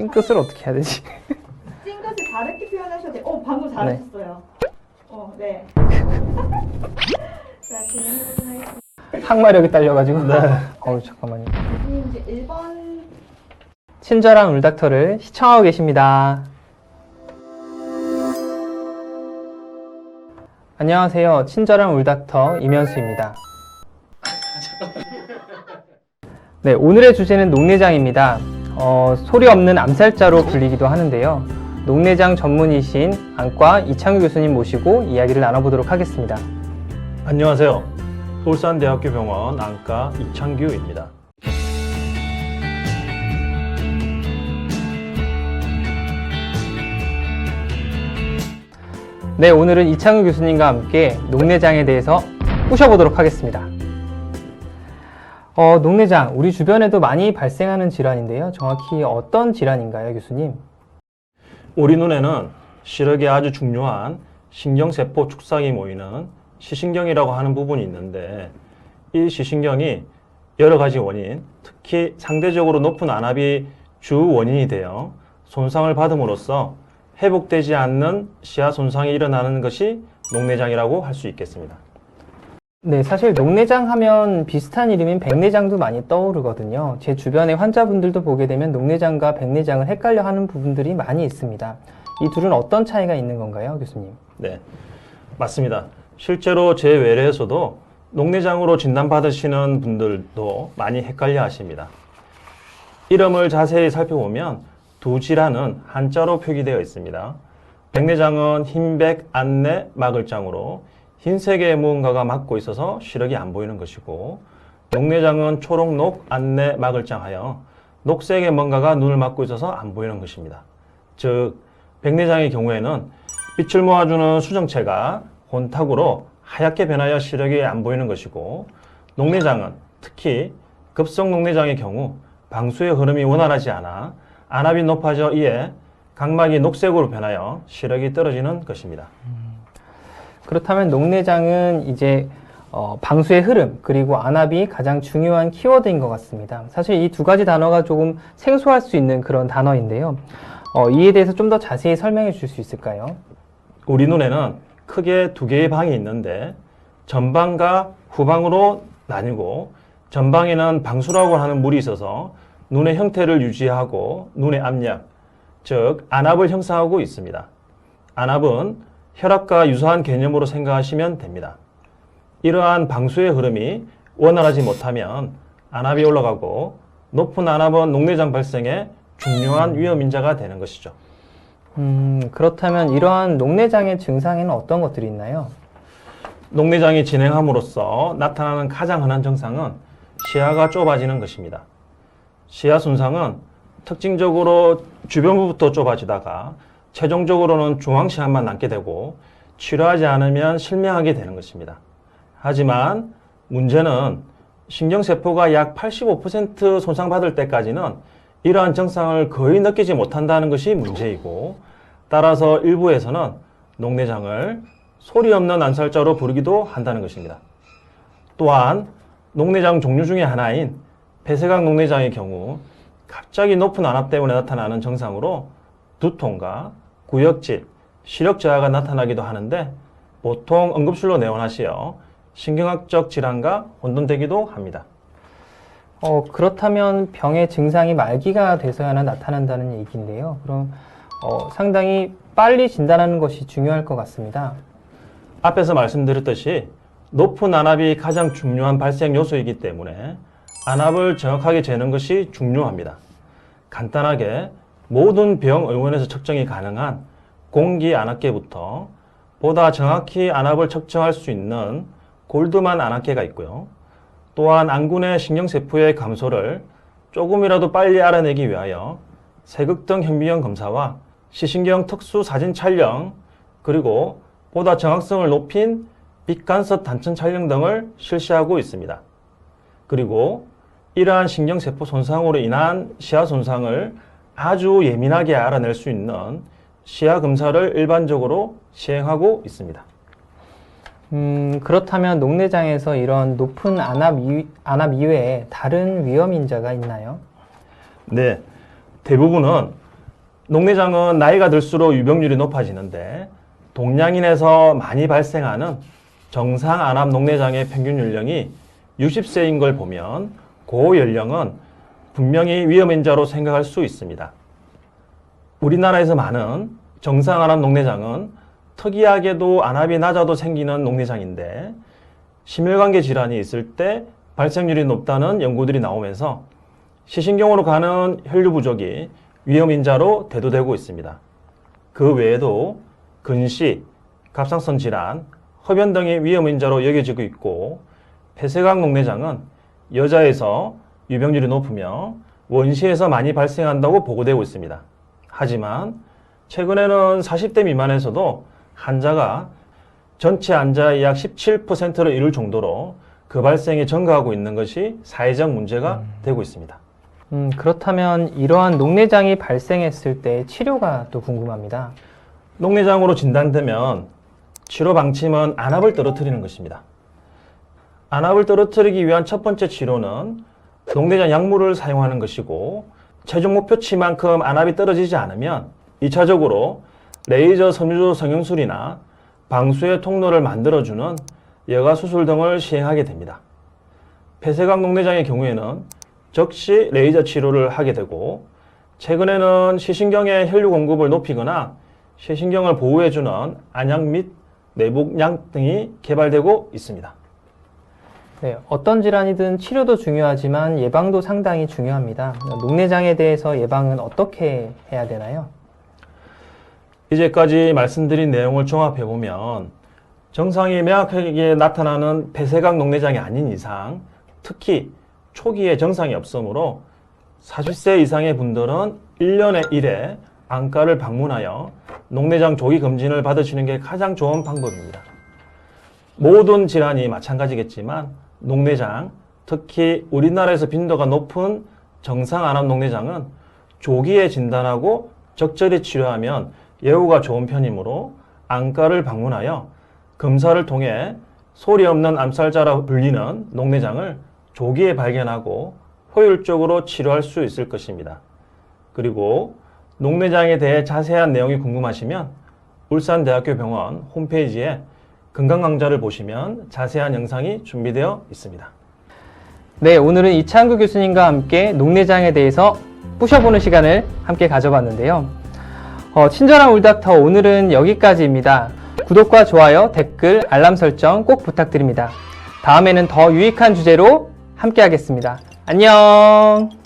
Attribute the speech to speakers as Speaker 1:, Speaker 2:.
Speaker 1: 찡긋을 어떻게 해야 되지?
Speaker 2: 찡긋을 다르게 표현하셔도 돼요. 방금 잘하셨어요. 네. 자, 진행해보도록 하겠습니다.
Speaker 1: 항마력이 딸려가지고. 네. 잠깐만요.
Speaker 2: 교수님 이제 1번.
Speaker 1: 친절한 울닥터를 시청하고 계십니다. 안녕하세요. 친절한 울닥터 이면수입니다. 네, 오늘의 주제는 녹내장입니다. 소리 없는 암살자로 불리기도 하는데요. 녹내장 전문이신 안과 이창규 교수님 모시고 이야기를 나눠보도록 하겠습니다.
Speaker 3: 안녕하세요. 울산대학교 병원 안과 이창규입니다.
Speaker 1: 네, 오늘은 이창규 교수님과 함께 녹내장에 대해서 pu셔보도록 하겠습니다. 녹내장, 우리 주변에도 많이 발생하는 질환인데요. 정확히 어떤 질환인가요, 교수님?
Speaker 3: 우리 눈에는 시력에 아주 중요한 신경세포 축삭이 모이는 시신경이라고 하는 부분이 있는데, 이 시신경이 여러 가지 원인, 특히 상대적으로 높은 안압이 주 원인이 되어 손상을 받음으로써 회복되지 않는 시야 손상이 일어나는 것이 녹내장이라고 할 수 있겠습니다.
Speaker 1: 네, 사실 녹내장 하면 비슷한 이름인 백내장도 많이 떠오르거든요. 제 주변의 환자분들도 보게 되면 녹내장과 백내장을 헷갈려 하는 부분들이 많이 있습니다. 이 둘은 어떤 차이가 있는 건가요, 교수님?
Speaker 3: 네, 맞습니다. 실제로 제 외래에서도 녹내장으로 진단받으시는 분들도 많이 헷갈려 하십니다. 이름을 자세히 살펴보면 두 질환은 한자로 표기되어 있습니다. 백내장은 흰백 안내 막을장으로 흰색의 무언가가 막고 있어서 시력이 안 보이는 것이고, 녹내장은 초록녹 안내 막을장 하여 녹색의 뭔가가 눈을 막고 있어서 안 보이는 것입니다. 즉, 백내장의 경우에는 빛을 모아주는 수정체가 혼탁으로 하얗게 변하여 시력이 안 보이는 것이고, 녹내장은 특히 급성 녹내장의 경우 방수의 흐름이 원활하지 않아 안압이 높아져 이에 각막이 녹색으로 변하여 시력이 떨어지는 것입니다.
Speaker 1: 그렇다면 녹내장은 이제 방수의 흐름 그리고 안압이 가장 중요한 키워드인 것 같습니다. 사실 이 두 가지 단어가 조금 생소할 수 있는 그런 단어인데요. 이에 대해서 좀 더 자세히 설명해 주실 수 있을까요?
Speaker 3: 우리 눈에는 크게 두 개의 방이 있는데, 전방과 후방으로 나뉘고, 전방에는 방수라고 하는 물이 있어서 눈의 형태를 유지하고 눈의 압력, 즉 안압을 형성하고 있습니다. 안압은 혈압과 유사한 개념으로 생각하시면 됩니다. 이러한 방수의 흐름이 원활하지 못하면 안압이 올라가고, 높은 안압은 녹내장 발생에 중요한 위험인자가 되는 것이죠.
Speaker 1: 그렇다면 이러한 녹내장의 증상에는 어떤 것들이 있나요?
Speaker 3: 녹내장이 진행함으로써 나타나는 가장 흔한 증상은 시야가 좁아지는 것입니다. 시야 손상은 특징적으로 주변부부터 좁아지다가 최종적으로는 중앙시야만 남게 되고, 치료하지 않으면 실명하게 되는 것입니다. 하지만 문제는 신경세포가 약 85% 손상받을 때까지는 이러한 증상을 거의 느끼지 못한다는 것이 문제이고, 따라서 일부에서는 녹내장을 소리 없는 암살자로 부르기도 한다는 것입니다. 또한 녹내장 종류 중에 하나인 폐쇄각 녹내장의 경우 갑자기 높은 안압 때문에 나타나는 증상으로 두통과 구역질, 시력 저하가 나타나기도 하는데, 보통 응급실로 내원하시어 신경학적 질환과 혼돈되기도 합니다.
Speaker 1: 그렇다면 병의 증상이 말기가 돼서야나 나타난다는 얘기인데요. 그럼 상당히 빨리 진단하는 것이 중요할 것 같습니다.
Speaker 3: 앞에서 말씀드렸듯이 높은 안압이 가장 중요한 발생 요소이기 때문에 안압을 정확하게 재는 것이 중요합니다. 간단하게 모든 병 의원에서 측정이 가능한 공기 안압계부터 보다 정확히 안압을 측정할 수 있는 골드만 안압계가 있고요. 또한 안군의 신경세포의 감소를 조금이라도 빨리 알아내기 위하여 세극등 현미경 검사와 시신경 특수 사진 촬영, 그리고 보다 정확성을 높인 빛간섭 단층 촬영 등을 실시하고 있습니다. 그리고 이러한 신경세포 손상으로 인한 시야 손상을 아주 예민하게 알아낼 수 있는 시야 검사를 일반적으로 시행하고 있습니다.
Speaker 1: 그렇다면 녹내장에서 이런 높은 안압 이외에 다른 위험 인자가 있나요?
Speaker 3: 네, 대부분은 녹내장은 나이가 들수록 유병률이 높아지는데 동양인에서 많이 발생하는 정상 안압 녹내장의 평균 연령이 60세인 걸 보면 그 연령은 분명히 위험인자로 생각할 수 있습니다. 우리나라에서 많은 정상 안압 녹내장은 특이하게도 안압이 낮아도 생기는 녹내장인데 심혈관계 질환이 있을 때 발생률이 높다는 연구들이 나오면서 시신경으로 가는 혈류 부족이 위험인자로 대두되고 있습니다. 그 외에도 근시, 갑상선 질환, 흡연 등이 위험인자로 여겨지고 있고 폐쇄각 녹내장은 여자에서 유병률이 높으며 원시에서 많이 발생한다고 보고되고 있습니다. 하지만 최근에는 40대 미만에서도 환자가 전체 환자의 약 17%를 이룰 정도로 그 발생이 증가하고 있는 것이 사회적 문제가 되고 있습니다.
Speaker 1: 그렇다면 이러한 녹내장이 발생했을 때 치료가 또 궁금합니다.
Speaker 3: 녹내장으로 진단되면 치료 방침은 안압을 떨어뜨리는 것입니다. 안압을 떨어뜨리기 위한 첫 번째 치료는 녹내장 약물을 사용하는 것이고 최종 목표치만큼 안압이 떨어지지 않으면 2차적으로 레이저 섬유조 성형술이나 방수의 통로를 만들어주는 여가수술 등을 시행하게 됩니다. 폐쇄각 녹내장의 경우에는 즉시 레이저 치료를 하게 되고 최근에는 시신경의 혈류 공급을 높이거나 시신경을 보호해주는 안약 및 내복약 등이 개발되고 있습니다.
Speaker 1: 네, 어떤 질환이든 치료도 중요하지만 예방도 상당히 중요합니다. 녹내장에 대해서 예방은 어떻게 해야 되나요?
Speaker 3: 이제까지 말씀드린 내용을 종합해보면 증상이 명확하게 나타나는 폐쇄각 녹내장이 아닌 이상 특히 초기에 증상이 없으므로 40세 이상의 분들은 1년에 1회 안과를 방문하여 녹내장 조기 검진을 받으시는 게 가장 좋은 방법입니다. 모든 질환이 마찬가지겠지만 녹내장, 특히 우리나라에서 빈도가 높은 정상 안압 녹내장은 조기에 진단하고 적절히 치료하면 예후가 좋은 편이므로 안과를 방문하여 검사를 통해 소리 없는 암살자라 불리는 녹내장을 조기에 발견하고 효율적으로 치료할 수 있을 것입니다. 그리고 녹내장에 대해 자세한 내용이 궁금하시면 울산대학교 병원 홈페이지에 건강강좌를 보시면 자세한 영상이 준비되어 있습니다.
Speaker 1: 네, 오늘은 이창구 교수님과 함께 녹내장에 대해서 부셔보는 시간을 함께 가져봤는데요. 친절한 울닥터 오늘은 여기까지입니다. 구독과 좋아요, 댓글, 알람 설정 꼭 부탁드립니다. 다음에는 더 유익한 주제로 함께 하겠습니다. 안녕!